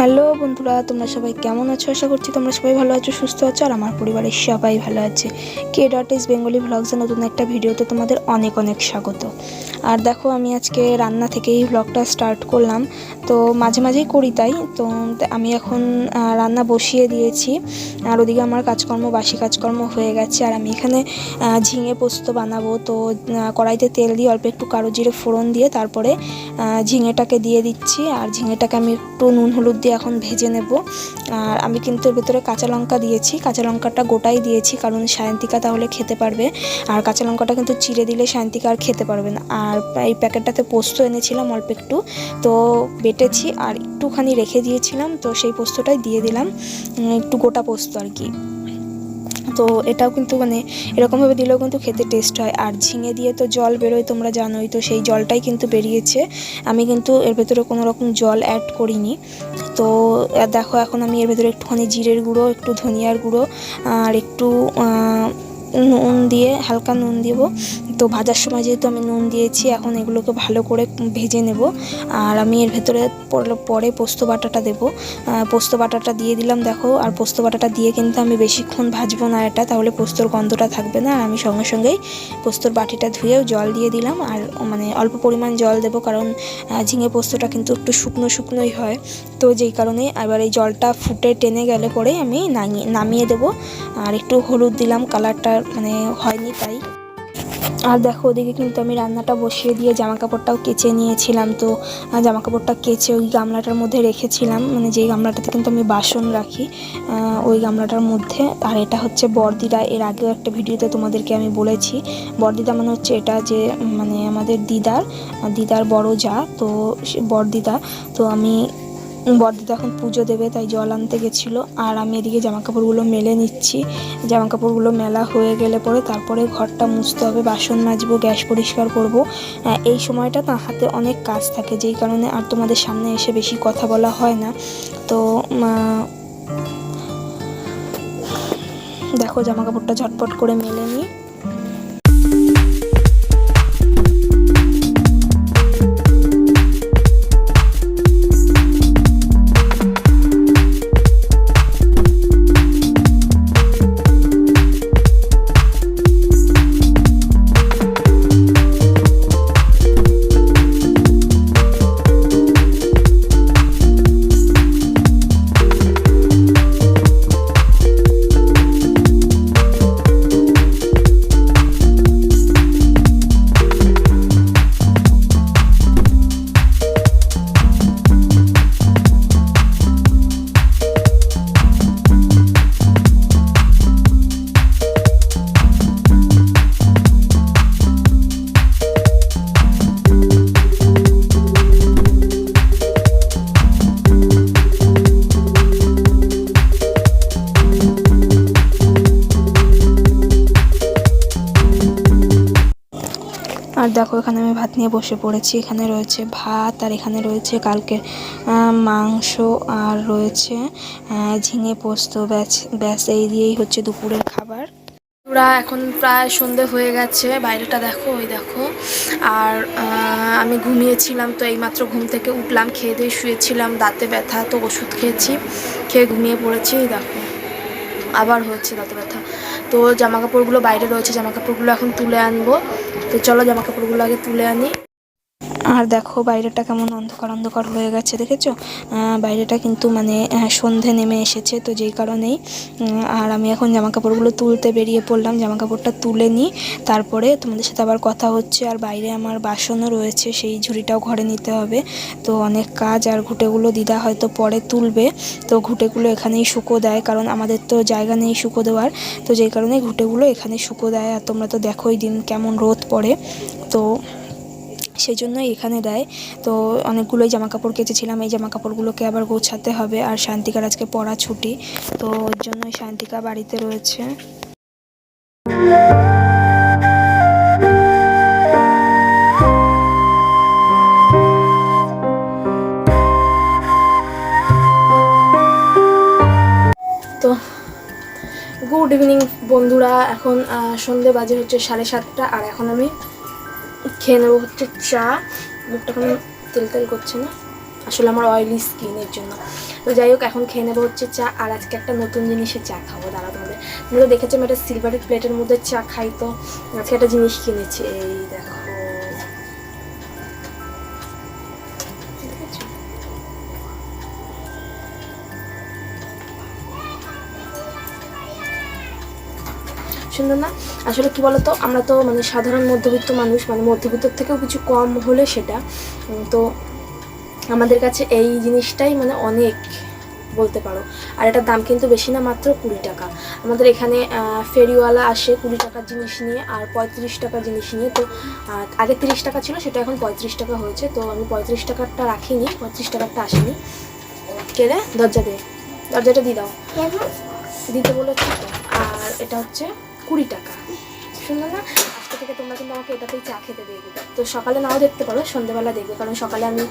Hello বন্ধুরা, তোমরা সবাই কেমন আছো? আশা করছি তোমরা সবাই ভালো আছো, সুস্থ আছো, আর আমার পরিবারের সবাই ভালো আছে। K.is বেঙ্গলি ভ্লগসের নতুন একটা ভিডিওতে তোমাদের অনেক অনেক স্বাগত। আর দেখো, আমি আজকে রান্না থেকেই ভ্লগটা স্টার্ট করলাম। তো মাঝে মাঝেই করি তাই। তো আমি এখন রান্না বসিয়ে দিয়েছি, আর ওদিকে আমার বাসি কাজকর্ম হয়ে গেছে। আর আমি এখানে ঝিঙে পোস্ত বানাবো। তো কড়াইতে তেল দিয়ে অল্প একটু কালো জিরে ফোড়ন দিয়ে তারপরে ঝিঙেটাকে দিয়ে দিচ্ছি। আর ঝিঙেটাকে আমি একটু নুন হলুদ দিয়ে এখন ভেজে নেব। আর আমি কিন্তু এর ভেতরে কাঁচা লঙ্কা দিয়েছি, কাঁচা লঙ্কাটা গোটাই দিয়েছি কারণ সায়ন্তিকা তাহলে খেতে পারবে। আর কাঁচা লঙ্কাটা কিন্তু চিড়ে দিলে সায়ন্তিকা আর খেতে পারবে না। আর এই প্যাকেটটাতে পোস্ত এনেছিলাম অল্প একটু, তো বেটেছি আর একটুখানি রেখে দিয়েছিলাম, তো সেই পোস্তটাই দিয়ে দিলাম, একটু গোটা পোস্ত আর কি। তো এটাও কিন্তু এরকমভাবে দিলেও কিন্তু খেতে টেস্ট হয়। আর ঝিঙে দিয়ে তো জল বেরোয়, তোমরা জানোই, তো সেই জলটাই কিন্তু বেরিয়েছে। আমি কিন্তু এর ভেতরে কোনো রকম জল অ্যাড করিনি। তো দেখো, এখন আমি এর ভেতরে একটুখানি জিরের গুঁড়ো, একটু ধনিয়ার গুঁড়ো আর একটু নুন দিয়ে, হালকা নুন দেবো। তো ভাজার সময় যেহেতু আমি নুন দিয়েছি, এখন এগুলোকে ভালো করে ভেজে নেব। আর আমি এর ভেতরে পরে পোস্ত বাটাটা দেবো। পোস্ত বাটাটা দিয়ে দিলাম দেখো। আর পোস্ত বাটাটা দিয়ে কিন্তু আমি বেশিক্ষণ ভাজবো না এটা, তাহলে পোস্তর গন্ধটা থাকবে না। আর আমি সঙ্গে সঙ্গেই পোস্তর বাটিটা ধুয়েও জল দিয়ে দিলাম। আর অল্প পরিমাণ জল দেবো, কারণ ঝিঙে পোস্তটা কিন্তু একটু শুকনো শুকনোই হয়। তো যেই কারণে এবার এই জলটা ফুটে টেনে গেলে পরে আমি নামিয়ে দেবো। আর একটু হলুদ দিলাম, কালারটা হয়নি তাই। আর দেখো, ওদিকে কিন্তু আমি রান্নাটা বসিয়ে দিয়ে জামা কাপড়টাও কেচে নিয়েছিলাম। তো জামা কাপড়টা কেচে ওই গামলাটার মধ্যে রেখেছিলাম, যেই গামলাটাতে কিন্তু আমি বাসন রাখি, ওই গামলাটার মধ্যে। আর এটা হচ্ছে বড়দিদা, এর আগেও একটা ভিডিওতে তোমাদেরকে আমি বলেছি। বড়দিদা হচ্ছে এটা যে আমাদের দিদার বড় যা, তো বড়দিদা। তো বড়দিদা এখন পুজো দেবে, তাই জল আনতে গেছিলো। আর আমি এদিকে জামাকাপড়গুলো মেলে নিচ্ছি। জামাকাপড়গুলো মেলা হয়ে গেলে পরে তারপরে ঘরটা মুছতে হবে, বাসন মাজবো, গ্যাস পরিষ্কার করব। এই সময়টা না হাতে অনেক কাজ থাকে, যেই কারণে আর তোমাদের সামনে এসে বেশি কথা বলা হয় না। তো দেখো, জামাকাপড়টা ঝটপট করে মেলে নিই। আর দেখো, এখানে আমি ভাত নিয়ে বসে পড়েছি। এখানে রয়েছে ভাত, আর এখানে রয়েছে কালকের মাংস, আর রয়েছে ঝিঙে পোস্ত। ব্যাস এই দিয়েই হচ্ছে দুপুরের খাবার। পুরা এখন প্রায় সন্ধে হয়ে গেছে, বাইরেটা দেখো, ওই দেখো। আর আমি ঘুমিয়েছিলাম, তো এইমাত্র ঘুম থেকে উঠলাম, খেয়ে দিয়ে শুয়েছিলাম, দাঁতে ব্যথা, তো ওষুধ খেয়েছি, খেয়ে ঘুমিয়ে পড়েছি। দেখো, আবার হচ্ছে দাঁতে ব্যথা। তো জামাকাপড়গুলো বাইরে রয়েছে, জামাকাপড়গুলো এখন তুলে আনবো। তো চলো জামাকাপড়গুলো আগে তুলে আনি। আর দেখো, বাইরেটা কেমন অন্ধকার অন্ধকার হয়ে গেছে, দেখেছো? বাইরেটা কিন্তু সন্ধে নেমে এসেছে, তো যেই কারণেই। আর আমি এখন জামাকাপড়গুলো তুলতে বেরিয়ে পড়লাম। জামাকাপড়টা তুলে নিই, তারপরে তোমাদের সাথে আবার কথা হচ্ছে। আর বাইরে আমার বাসনও রয়েছে, সেই ঝুড়িটাও ঘরে নিতে হবে। তো অনেক কাজ। আর ঘুঁটেগুলো দিদা হয়তো পরে তুলবে, তো ঘুঁটেগুলো এখানেই শুকো দেয়, কারণ আমাদের তো জায়গা নেই শুকো দেওয়ার। তো যেই কারণে ঘুঁটেগুলো এখানে শুকো দেয়। আর তোমরা তো দেখোই দিন কেমন রোদ পড়ে, তো সেই জন্যই এখানে দেয়। তো অনেকগুলোই জামাকাপড় কেচেছিলাম, এই জামাকাপড়গুলোকে আবার গোছাতে হবে। আর শান্তিকার আজকে পড়া ছুটি, তো ওর জন্যই শান্তিকা বাড়িতে রয়েছে। তো গুড ইভিনিং বন্ধুরা। এখন সন্ধে বাজে হচ্ছে 7:30, আর এখন আমি খেয়ে নেবো হচ্ছে চা। মুখটা কোনো তেল তেল করছে না, আসলে আমার অয়েলি স্কিনের জন্য। তো যাই হোক, এখন খেয়ে নেবো হচ্ছে চা, আর আজকে একটা নতুন জিনিসের চা খাবো। দাঁড়া, তোমরা দেখেছো আমি একটা সিলভারের প্লেটের মধ্যে চা খাই, তো আজকে একটা জিনিস কিনেছি। এই দেখো, সুন্দর না? আসলে কি বলতো, আমরা তো মানে সাধারণ মধ্যবিত্ত মানুষ, মানে মধ্যবিত্তর থেকেও কিছু কম হলে সেটা, তো আমাদের কাছে এই জিনিসটাই মানে অনেক বলতে পারো। আর এটার দাম কিন্তু বেশি না, মাত্র 20 টাকা। আমাদের এখানে ফেরিওয়ালা আসে 20 টাকার জিনিস নিয়ে আর 35 টাকার জিনিস নিয়ে। তো আগে 30 টাকা ছিল, সেটা এখন 35 টাকা হয়েছে। তো আমি 35 টাকারটা রাখিনি, 35 টাকারটা আসেনি। কে রে? দরজাটা দিয়ে দাও, দিতে বলেছি তো। আর এটা হচ্ছে 20 টাকা। সুন্দর না? আজকে থেকে তোমরা কিন্তু আমাকে এটাতেই চা খেতে দেখবে। তো সকালে নাও দেখতে পারো, সন্ধ্যেবেলা দেখবে, কারণ সকালে আমি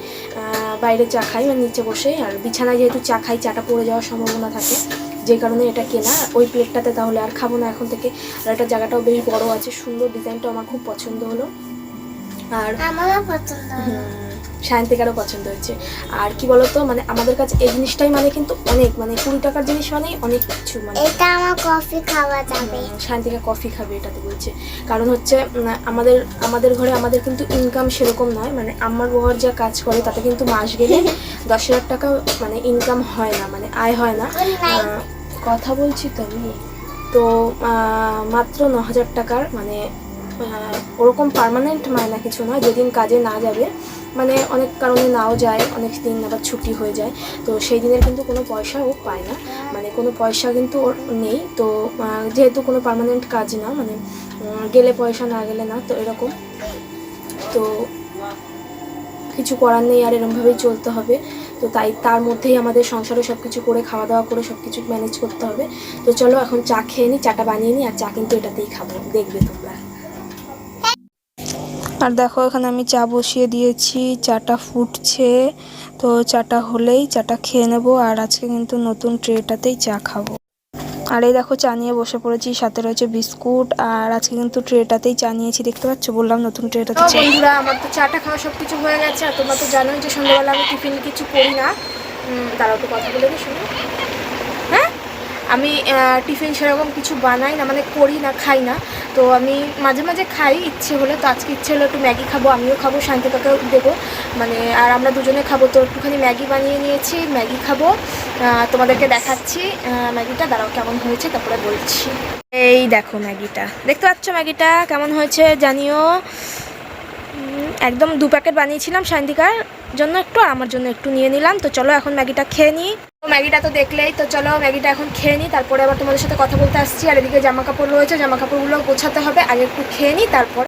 বাইরে চা খাই, মানে নিচে বসে। আর বিছানায় যেহেতু চা খাই, চাটা পড়ে যাওয়ার সম্ভাবনা থাকে, যেই কারণে এটা কেনা। ওই প্লেটটাতে তাহলে আর খাবো না এখন থেকে। আর এটা জায়গাটাও বেশ বড় আছে, সুন্দর, ডিজাইনটাও আমার খুব পছন্দ হলো। আর আমারও পছন্দ, সায়ন্তিকারও পছন্দ হয়েছে। আর কি বলতো, মানে আমাদের কাছে এই জিনিসটাই মানে কিন্তু অনেক, মানে 20 টাকার জিনিস মানেই অনেক কিছু। মানে এটা আমার কফি খাওয়া যাবে, সায়ন্তিকা কফি খাবে এটাতে বলছে। কারণ হচ্ছে আমাদের ঘরে আমাদের কিন্তু ইনকাম সেরকম নয়, মানে আমার বউর যা কাজ করে তাতে কিন্তু মাস গেলে 10,000 টাকা মানে ইনকাম হয় না, মানে আয় হয় না। কথা বলছি তো আমি, তো মাত্র 9,000 টাকার মানে ওরকম পার্মানেন্ট মায়না কিছু নয়। যেদিন কাজে না যাবে, মানে অনেক কারণে নাও যায়, অনেক দিন আবার ছুটি হয়ে যায়, তো সেই দিনের কিন্তু কোনো পয়সা ও পায় না, মানে কোনো পয়সা কিন্তু ওর নেই। তো যেহেতু কোনো পার্মানেন্ট কাজ না, মানে গেলে পয়সা, না গেলে না, তো এরকম। তো কিছু করার নেই, আর এরমভাবেই চলতে হবে। তো তাই তার মধ্যেই আমাদের সংসারে সব কিছু করে, খাওয়া দাওয়া করে সব কিছু ম্যানেজ করতে হবে। তো চলো এখন চা খেয়ে নিই, চাটা বানিয়ে নিই। আর চা কিন্তু এটাতেই খাবো, দেখবে তোমরা। আর দেখো, এখানে আমি চা বসিয়ে দিয়েছি, চাটা ফুটছে। তো চাটা হলেই চাটা খেয়ে নেব। আর আজকে কিন্তু নতুন ট্রেটাতেই চা খাবো। আর এই দেখো, চা নিয়ে বসে পড়েছি, সাথে রয়েছে বিস্কুট। আর আজকে কিন্তু ট্রেটাতেই চা নিয়েছি, দেখতে পাচ্ছ, বললাম নতুন ট্রেটাতে। বন্ধুরা, আমার তো চাটা খাওয়া সব কিছু হয়ে গেছে। আর তোমরা তো জানোই যে সন্ধ্যাবেলা আমি টিফিন কিছু করি না। তারাও তো কথা বলে দিই, শুনো। হ্যাঁ, আমি টিফিন সেরকম কিছু বানাই না, মানে করি না, খাই না। তো আমি মাঝে মাঝে খাই ইচ্ছে হলে। তো আজকে ইচ্ছে হলো একটু ম্যাগি খাবো, আমিও খাবো, শান্তিকাকেও দেবো, মানে আর আমরা দুজনে খাবো। তো একটুখানি ম্যাগি বানিয়ে নিয়েছি, ম্যাগি খাবো। তোমাদেরকে দেখাচ্ছি ম্যাগিটা, দাঁড়াও কেমন হয়েছে তারপরে বলছি। এই দেখো ম্যাগিটা, দেখতে পাচ্ছ ম্যাগিটা কেমন হয়েছে জানিও। একদম 2 প্যাকেট বানিয়েছিলাম শান্তিকার জন্য একটু, আর আমার জন্য একটু নিয়ে নিলাম। তো চলো এখন ম্যাগিটা খেয়ে নিই। ম্যাগিটা তো দেখলেই, তো চলো ম্যাগিটা এখন খেয়ে নিই, তারপরে আবার তোমাদের সাথে কথা বলতে আসছি। আর এদিকে জামা কাপড় রয়েছে, জামা কাপড়গুলো গোছাতে হবে, আগে একটু খেয়ে নিই তারপর।